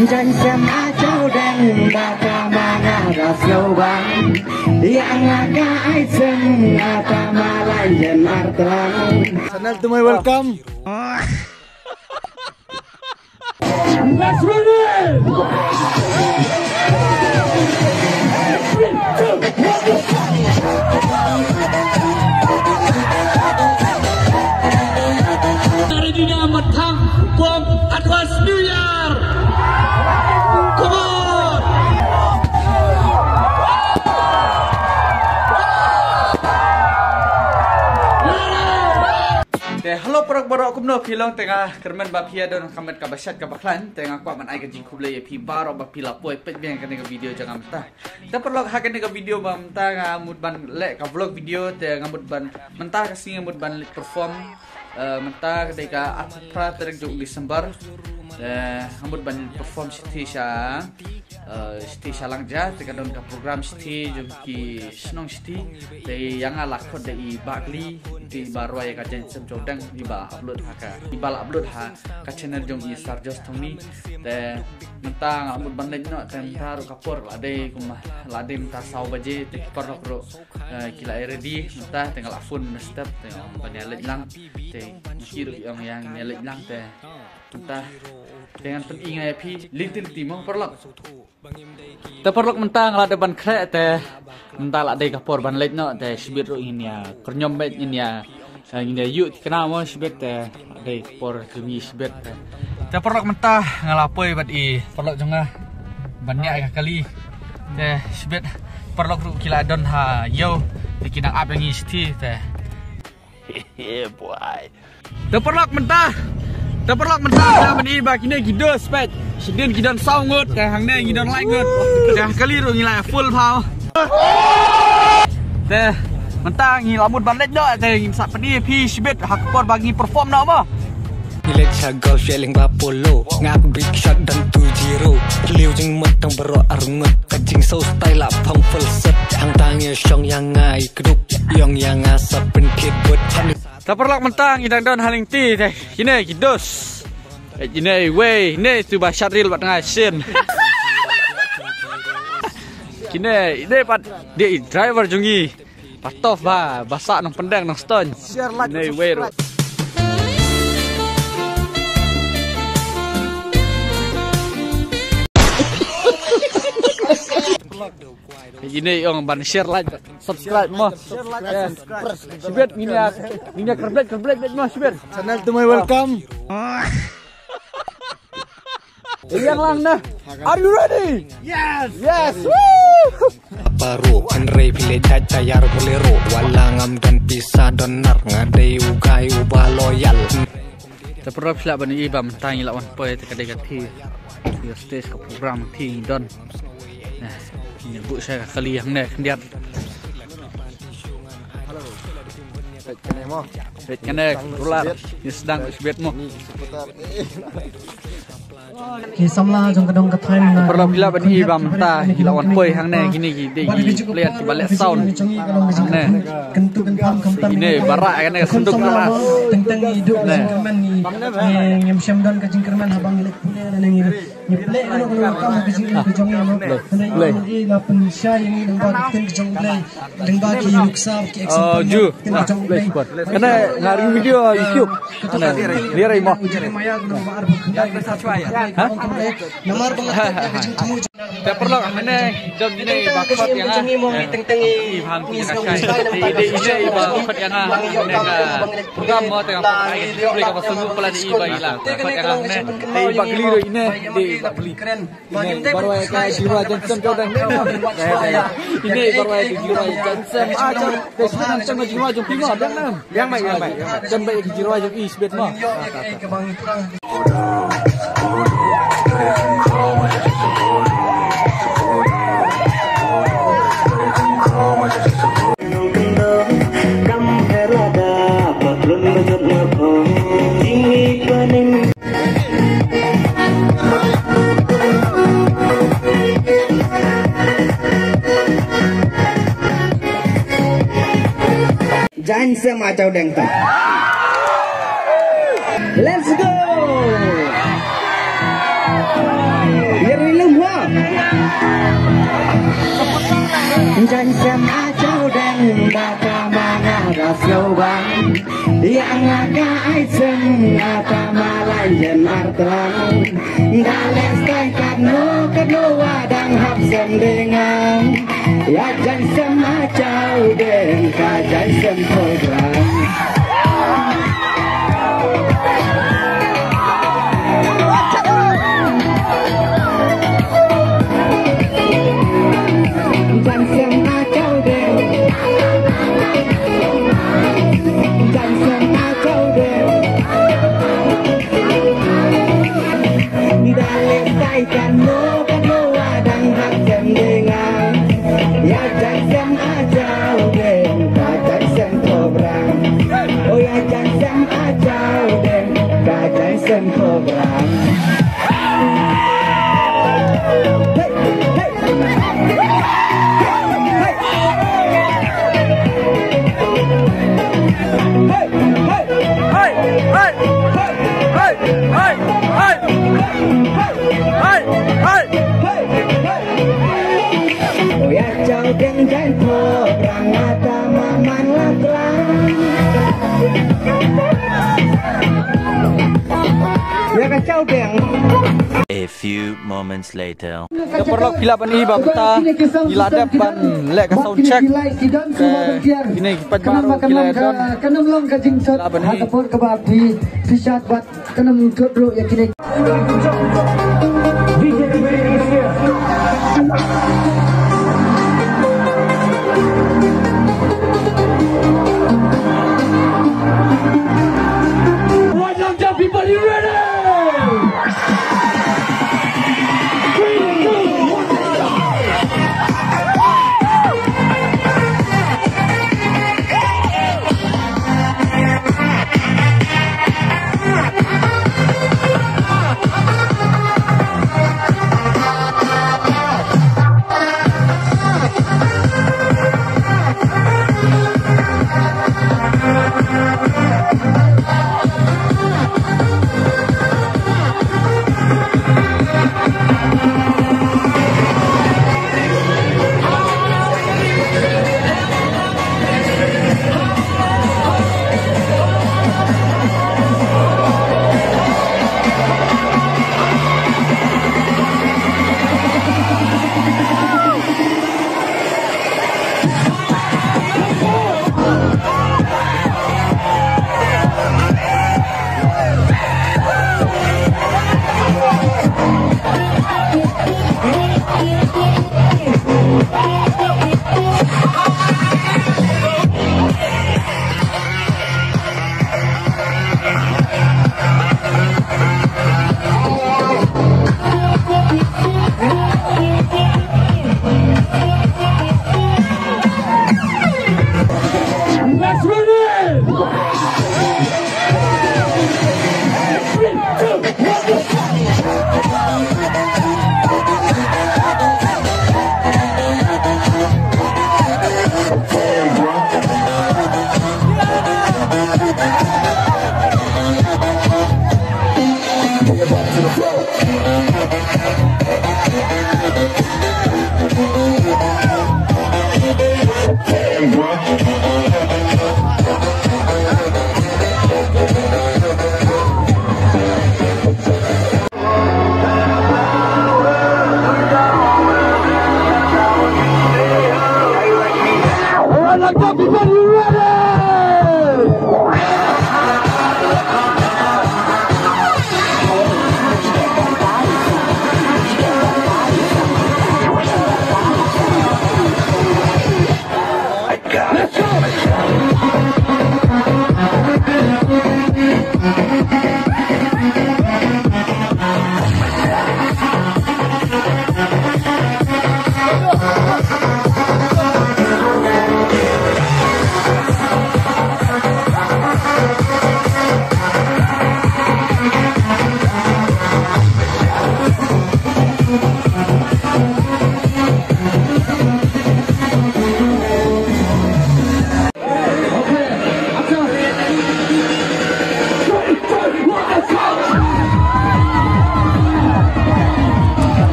Jangan sama jauh dan baka mana rasio bang yang agak aiseng atau malayan artang. Channel to my welcome. Let's run Dari dunia matang, bom Advance New Year. Come on. Halo para kumno kilong tengah kermen bapia don kamet kabasat kabaklan tengah kuat man ai gaji kublai pi baro bapila poi pet biang kan video jangan mentah. Kita perlu hakan dengan video mentah ngamut ban lek ka vlog video te ngamut ban mentah kasi ngamut ban perform mentah ketika Atra terjun Desember ngamut ban perform stisha langja tekan don ka program sti jumki snong sti te yang ala khod dei bagli di barwai ka jen sem jodang iba upload ha ka channel jong i sarjos thongni te mentang amut bandai no tem taru kapor lade kumah lade menta sau baje te par ro kila ready mentah tengah afun step tengah banyak lang te kiru yang nyelek lang te mentah dengan pengingai pi lintin timong perlok te perlok mentang lade ban krek te mentah lade kapor ban lek no te sibit ro ini ya kernyom bet ini ya ini yuk kenal mo sibit te lade kapor kemi sibit te perlok mentah ngalapoi bat i perlok jonga banyak kali te sibit perlok ru kila don ha yo te kinang ap yang isti te boy te perlok mentah Terperlok mentah meni ba kini gido spek sidin gidon saungut ke hang ne gidon laingut ke kali ru ngilai full pau teh mentang ngilamut balik dak teh sak pedi pi sibet hakpor bagi perform nak apa Pilek golf shelling ba polo ngap big shot dan 2-0 liu jing metang bero arungut kajing so style up pang full set hang tangnya syong yang ngai keduk yong yang asap penkit buat Terperlok mentang idang don haling ti teh kini kidos kini way ini tu basyat real buat ngasin kini ini pat di driver jungi patof ba basak nang pendang nang stone ini way ro ini yang ban share like subscribe mo sibet ini kerblet mo sibet channel to my welcome yang lang na are you ready yes baru andre pile caca yar bolero walangam dan pisah donar ngadai ugai ubah loyal terperap sila bani ibam tangi lawan poe tekadai ti stage ke program ti don nah ini bu saya kali yang nek kendiat kene ular ni sedang sebet mo ki samla jong kadong kathain na perlu bila bani bam ta hilawan poi hang ne gini gi lihat balik sound ne kentu kentam kentam ini barak kan senduk keras tentang hidup kerman ni ngem syamdan ka jingkerman habang lek punya dan ni play ano ko kam ka jong play ni la pen shay ni dang ba ken jong play dang ba ki yuksa ki example ju play kana ngari video YouTube kana lirai mo maya ko ba arbo kenda sa chwaya nomor tak perlu mana jom ini bakot yang teng-tengi paham ini bakot yang program mo tengah pakai boleh ka pasung pula di iba hilang bakot yang ne iba geliru ini di beli keren baru ka jiwa Johnson Jordan ini baru ka jiwa Johnson aja desman sama jiwa jom pimo dan yang mai jam baik jiwa jom isbet mo Jangan semacam dengkang. Let's go. Tranh xem á cháu đen đã ca mana đã sâu băng yang agak iseng ta malay yen artran dales tay kanu kedua dang hap sendengan ya jan sem á cháu đen ka jan sem program Kanu kedua dan hak sendengan ya jangan aja den kacan sen program oh ya jangan aja den kacan sen program hey hey dan program mata maman laklang ya kacau deng. A few moments later. Keperlok pila pani bapta iladap ban lek ka sound check. Ini kipat baru kila don. Kanam long ka jing sot hatapor ka ba di fisat bat kanam tudro ya kini. People, you ready? 3, 2, 1, go!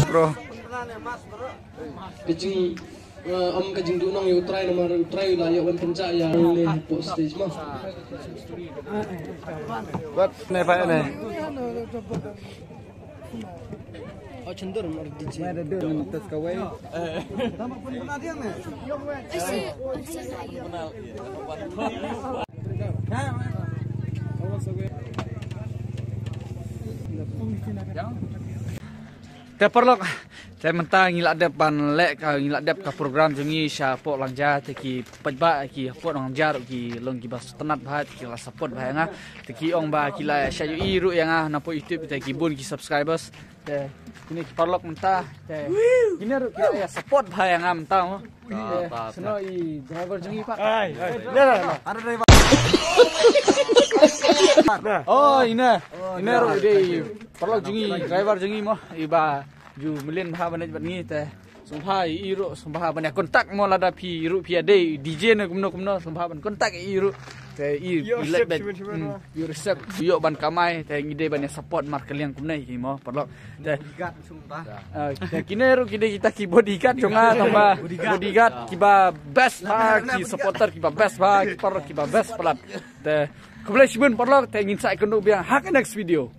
Bro. Kajing kajing dunong yu try nomor try lah ya wan pencak ya le post stage mah. Buat nih Pak nih. Oh cendur mar DJ. Ada dulu tes kawai. Te perlu saya mentang ngilak depan lek ngilak dep ka program jungi sya po langja teki pajba ki po nang jar ki long ki bas tenat bahat ki la support bah nga teki ong ba ki la sya yu iru yang na po YouTube teki bun ki subscribers te ini perlu mentah te ini ru ki ya support bah yang mentah seno i driver jungi Pak ada driver oh ini ru di perlu jungi driver jungi mah iba ju milin bah banai batngi teh sumpah iru sumpah banai kontak mo lada pi iru pi ade DJ na kumno sumpah ban kontak iru teh i let bet you resep yo ban kamai teh ngide banai support mar kalian kumnai mo perlu teh sumpah teh kineru kide kita ki bodyguard jonga tambah bodyguard kiba best ba ki supporter kiba best ba ki perlu kiba best pelat teh kebelah sibun perlu teh ingin saya kenu biang hak next video